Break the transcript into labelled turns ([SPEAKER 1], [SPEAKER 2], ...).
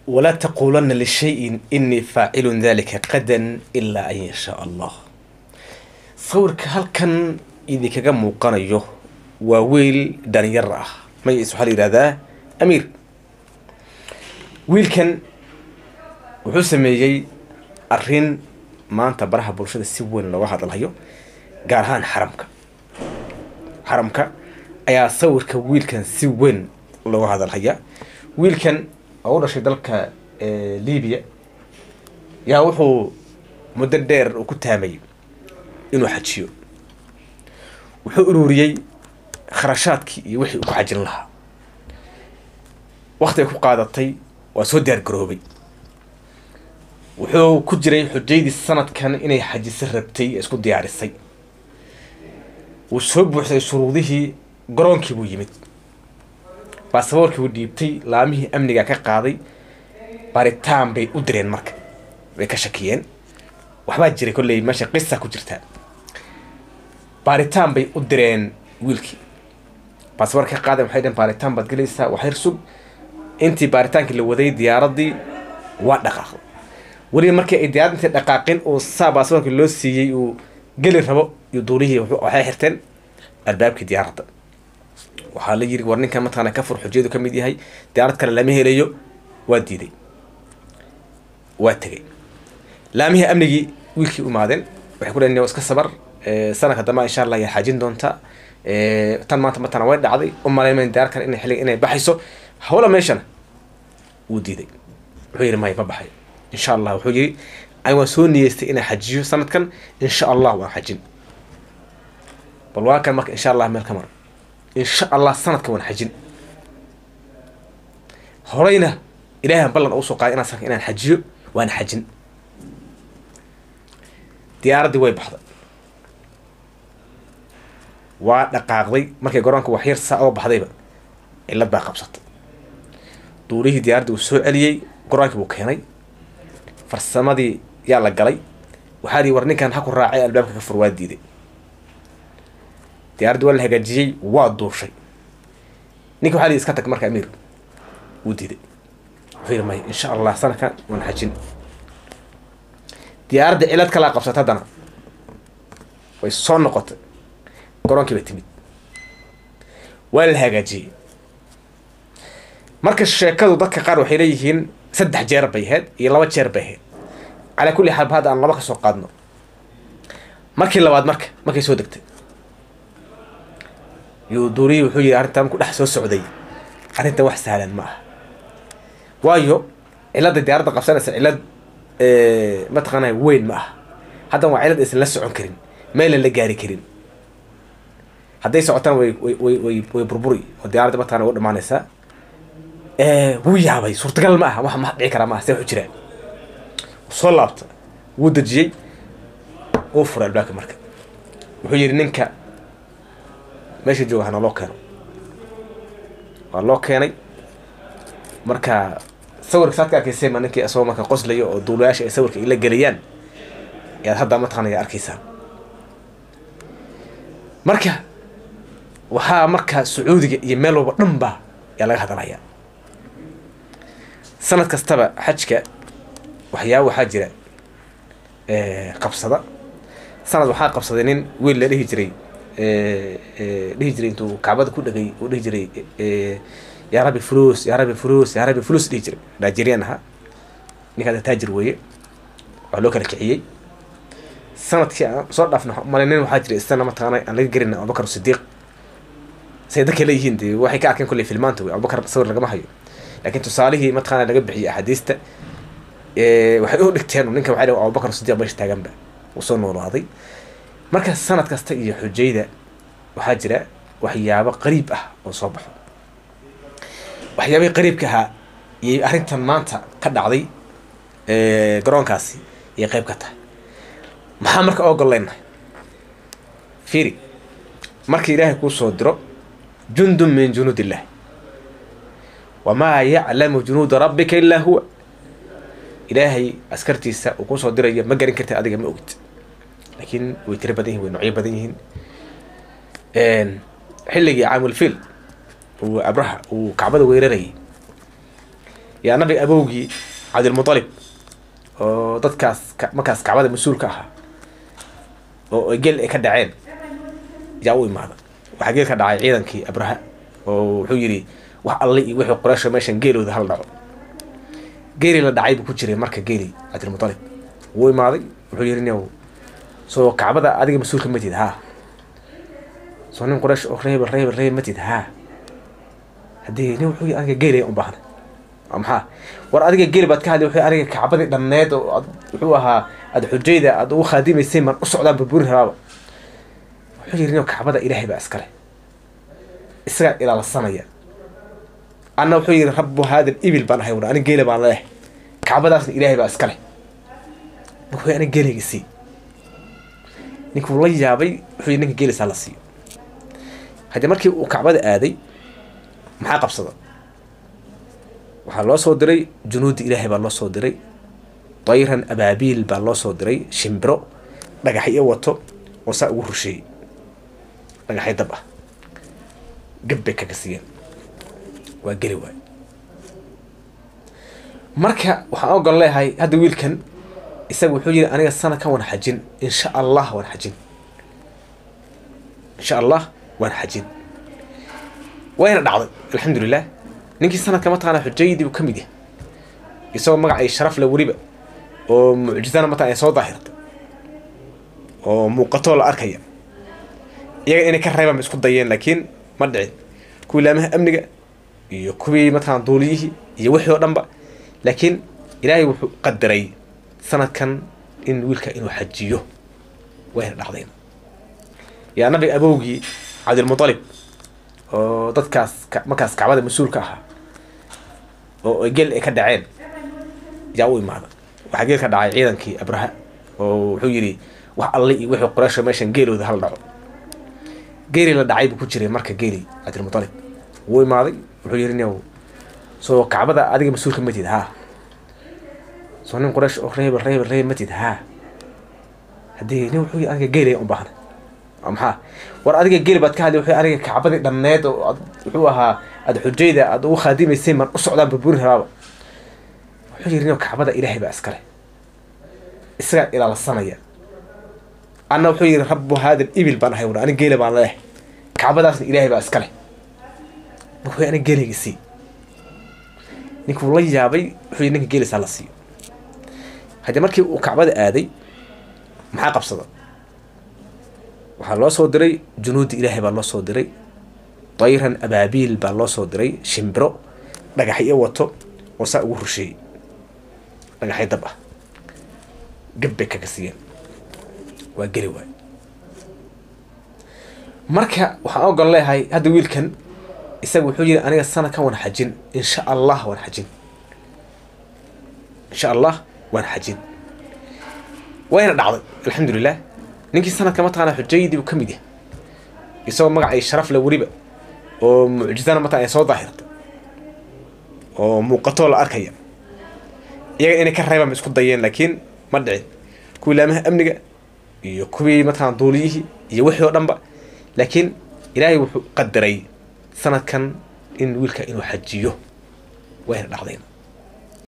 [SPEAKER 1] ولا تقولن لشيء إني فاعل ذلك غدا إلا أن يشاء الله. صورك هل كان إذا كان موقنيه وويل دانيرة ما يسحل هذا أمير ويل كان وحسن يجي أرين ما أنت برها برشة السوين لو واحد الله قالهان حرمك أيا صورك ويل كان سوين لو واحد الله ويل كان أول شيء ذلك ليبيا يا وحو مددير وكتامي إنه حتشيو وحو أروريي خراشاتك وحي وحاجن لها وقت يكون قادتي وسودير قروبي وحو كجري حجيدي السنة كان إني حاجي سربتي اسكو ديار السي وسوب وحسي شروطه قرونكي بو يمد باسبوركي وديبتي لاميه أمنيقا كقاضي باريتان بي أدرين مرك بي كشكيين وحبا جري كل ماشي قصة كجرتها باريتان بي أدرين ويلكي باسبوركي قاضي محيدين باريتان بادقليسا وحيرسوب انتي باريتانك اللي وذي دياردي وادقاق ولي مركي اي ديارد انتي دقاقين وصا باسبوركي اللو سيي وقلي ربو يدوريه وحي حرتين البابكي ديارد waxaa la yiri warninka matana ka fur xujeedu kamid yahay diyaarad kale lama helayo waa diiday waa tagay laamihi amnigi wiilkii u maadeen waxay ku leeyahay iska sabar sanadka dama insha Allah ya xajin doonta tan maanta matana way dhacday oo maleeymeen diyaar kale inay xilliga inay baxayso hawla meeshana uu diiday wuxuu yiri ma baxay insha Allah wuxuu yiri ay waa soo niyeystay inay xajiyo sanadkan insha Allah waa xajin bal waa kan marka insha Allah meel kamar إن شاء الله سنة كون حجين هرينا إلهي بلن أوسو قاي أنا سنك إنا حجيو وأنا حجين ديار دي واي بحضر ودقاقضي مركي قرانك وحير ساعة بحضيبا إلا باقى بسط دوريه ديار دي وسوء عليي قرانك بوكيني فرسما دي يالا قلي وحالي ورني كان حكو الراعي البابك كفر وادي دي ديار دول هجاجي وادور شيء نيكو حالي إسكاتك مركا أمير وديدي غير ماي إن شاء الله سنة كان ونحجين ديار دي إلاد كلا قبصة هدنا ويصون نقط قرانكي بيتميد والهجاجي مركز الشيكات وضك قارو حيليهين سدح جير بيهاد يلوات جير بيهاد على كل حال بهذا أن لبك سوقادنا مركي اللواد مركي سودكت يودوري وحوي أرنتام كل حسوا السعودية أرنتا واحد سهلا معه وايو علاد الديار ده قبسنا علاد ما تقنع وين معه هذا هو علاد اسم لسه عنكرين ما اللي جاري كرين هذا يسعتنا وي بربري والديار ده ما تقنع وده معنا سا ويا باي صورة قال معه ما حد يكره معه سوي حجران وصلبت ودجي أوفر البلاك مركب وحوي ننكا ماشي جوه هنا لوكان واللوكاني مركا صورك ساتك كيسي ما نكي أسوأ مكان قصلي أو دولواش يصورك إلا جريان يا هذا ما تغني أركيسان مركا وها مركا سعودي يملوا بنبا يا لا هذا العيان سنة كستبا حجك وحياه وحاجرة قبصة سنة وحا قبصدين ويل اللي هجري ليجري انتو كعباد كل دقي وليجري يا ربي فلوس يا ربي فلوس يا ربي فلوس ليجري نيجيريانها نيك هذا تاجر ويه على كل كعيي سنة كي صار دفنا مالين وحاجري السنة ما تغني أنا لقينا أبو بكر الصديق سيدك اللي هندي واحد كأكن كل فيلمان توي أبو بكر صور رقم حيو لكن تصاليه ما تغني لقب بحي أحاديثته واحد يقول لك تهان ونك واحد أبو بكر الصديق بايش تجنبه وصلنا راضي marka sanad kasta iyo xujayda waxa jira waxyaabo qariib ah oo soo baxo waxyaabo qariibka ah iyo arintan maanta ka dhacday garoonkaasi iyo qayb ka tahay maxaa marka oo goleynay fiiri markii ilaahay ku soo diro jundun min junudillah wama ya'lamu junud rabbika illa huwa ilaahay askartiisa uu ku soo diray ma garin kartay adiga ma ogid لكن ويتربدين ونوعية بدينهن حلقي عام الفيل وأبرها وكعبده ويرري yaa nabi abowgii cabdilmutalib oo dadkaas markaas kacbada mas-uulka ahaa oo geel ay ka dhaceen yaa u imaada waxaa geel ka dhacay ciidankii abraha oo wuxuu yidhi wax alle iyo wixii quraysho meeshan geelooda hal dhaco geeli la dhacay buu ku jiray marka geeli cabdilmutalib wuu imaaday wuxuu yidhi nin soo kacbada adiga mas-uulka matid haa soo nin quraysh oo reebel matid haa haddii nin wuxuu yidhi aniga geeli u baahna maxaa war adiga geeli baad ka hadlay wuxuu aniga kacbadii dhanneed oo wuxuu ahaa aada xujayda aada ugu khaadimaysay man u socdaan burburin rabaaba wuxuu yidhi nin kacbada ilaahay baa iskale isagaa ilaalsanaya anna wuxuu yidhi rabbu haadal ibil baan ahay wana aniga geela baan leeyahay kacbadaasna ilaahay baa iskale wuxuu aniga geelayga sii ninkuu la yaabay wuxuu yidhi ninka geelisaa la siiyo haddii markii uu kacbada aaday maxaa qabsada waxaa loo soo diray junuudi ilaahay baa loo soo diray dayran abaabiil baa loo soo diray shimbiro dhagaxyo wato oo saa ugu rusheeyey dhagaxyo dab ah gabbay kaga siiyeen waa geli waay marka waxaan ogol leeyahay hadda wiilkan isaga wuxuu yidhi aniga sanadkan waan xajin insha allah waan xajin insha allah waan xajin wayna dhacday alxamdulilah ninkii sanadka mataqaana xujaydii uu ka mid yahay isagoo magac ay sharaf le weliba oo mucjizana mataqana ay soo daahirtay oo muuqatoo la arkaya iyaga inay ka reebaan isku dayeen laakiin ma dhicin kuwii laamaha amniga iyo kuwii mataqana duuliyihii iyo wixii oo dhanba laakiin ilaahay wuxuu qadaray sanadkan in wiilka inuu xajiyo wayna dhacdeen yaa nabi abowgii cabdilmutalib oo dadkaas markaas kacbada mas-uulka ahaa oo geel ay ka dhaceen yaa u imaada waxaa geel ka dhacay ciidankii abraha oo wuxuu yidhi wax alle iyo wixii quraysho meeshan geelooda hal dhaco geeli la dhacay buu ku jiray marka geeli cabdilmutalib wuu imaaday wuxuu yidhi nin soo kacbada adiga mas-uulka matid haa soo nin quraysh oo reebel matid haa haddii nin wuxuu yidhi aniga geeli u baahna maxaa war adiga geeli baad ka hadlay wuxuu aniga kacbadii dhanneed oo wuxuu ahaa aada xujayda aada ugu khaadimaysay man u socdaan burburin rabaaba wuxuu yidhi nin kacbada ilaahay baa iskale isagaa ilaalsanaya anna wuxuu yidhi rabbu haadal ibil baan ahay wana aniga geela baan leeyahay kacbadaasna ilaahay baa iskale wuxuu aniga geelayga sii ninkuu la yaabay wuxuu yidhi ninka geelisaa la siiyo haddii markii uu kacbada aaday maxaa qabsada waxaa loo soo diray junuudi ilaahay baa loo soo diray dayran abaabiil baa loo soo diray shimbiro dhagaxyo wato oo saa ugu rusheeyey dhagaxyo dab ah gabbay kaga siiyeen waa geli waay marka waxaan ogol leeyahay hadda wiilkan isaga wuxuu yidhi aniga sanadkan waan xajin insha allah waan xajin insha allah waan xajin wayna dhacday alxamdulilah ninkii sanadka mataqaana xujaydii uu ka mid yahay isagoo magac ay sharaf le weliba oo mucjizana mataqana ay soo daahirtay oo muuqatoo la arkaya iyaga inay ka reebaan isku dayeen laakiin ma dhicin kuwii laamaha amniga iyo kuwii mataqana duuliyihii iyo wixii oo dhanba laakiin ilaahay wuxuu qadaray sanadkan in wiilka inuu xajiyo wayna dhacdeen